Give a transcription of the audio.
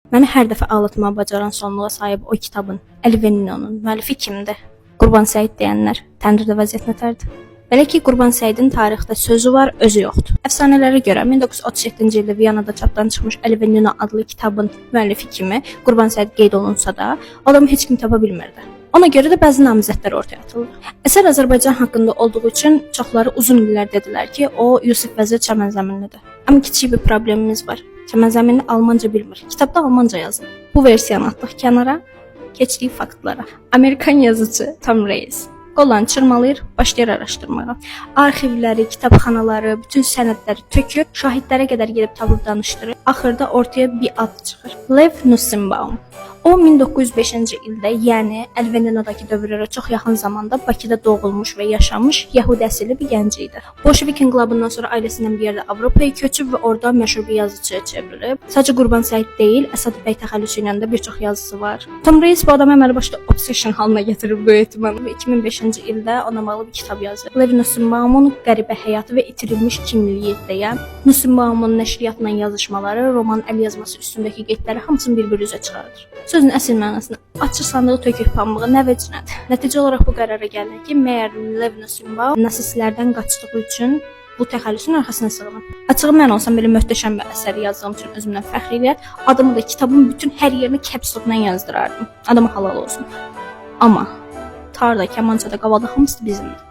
Məni hər dəfə ağlatmağa bacaran sonluğa sahib o kitabın Əlvenninonun müəllifi kimdir? Qurban Səid deyənlər təndirdə vəziyyət nətərdir? Belə ki, Qurban Səidin tarixdə sözü var, özü yoxdur. Əfsanələrə görə 1937-ci ildə Viyanada çapdan çıxmış Əlvennino adlı kitabın müəllifi kimi Qurban Səid qeyd olunsa da, adamı heç kim tapa bilmirdi. Ona görə də bəzi namizədlər ortaya atıldı. Əsər Azərbaycan haqqında olduğu üçün çoxları uzun illər dedilər ki, o Yusif Vəzir Çəmənzəminlidir. Amma kiçik bir problemimiz var. Çəmənzəminli Almanca bilmir. Kitabda Almanca yazılır. Bu versiyanı atdıq kənara, keçdik faktlara. Amerikan yazıcı Tom Reyes qollarını çırmalayır, başlayır araşdırmağa. Arxivləri, kitabxanaları, bütün sənədləri tökür, şahidlərə qədər gedib tapıb danışdırır. Axırda ortaya bir ad çıxır. Lev Nussimbaum. O 1905-ci ildə, yəni Əlvenninodakı dövrlərə çox yaxın zamanda Bakıda doğulmuş və yaşamış Yəhudi əsilli bir gənc idi. Bolşevik inqilabından sonra ailəsindən bir yerdə Avropaya köçüb və orada məşhur bir yazıçıya çevrilib. Sadəcə Qurban Səid deyil, Əsad bəy təxəllüsü ilə də bir çox yazısı var. Tom Reyes bu adamı əməli başda obsession halına gətirib bu ehtimalı və 2005-ci ildə ona bağlı bir kitab yazır. Lev Nussimbaumun qəribə həyatı və itirilmiş kimliyi deyə Nussimbaumun nəşriyyatla yazışmaları, roman əl yazması üstündəki qeydləri hamısını bir-bir üzə çıxardır. Sözün əsl mənasını açıq sandığı tökür pambığı nə vecinədir. Nəticə olaraq bu qərara gəlir ki, məyər Lev Nussimbaum nasistlərdən qaçdığı üçün bu təxəllüsün arxasına sığınıb. Açığı mən olsam belə möhtəşəm bir əsər yazdığım üçün özümdən fəxr eləyər, adımı da kitabın bütün hər yerini caps lockla yazdırardım. Adama halal olsun. Amma tarda, kamançada, qavalda hamısı bizimdir.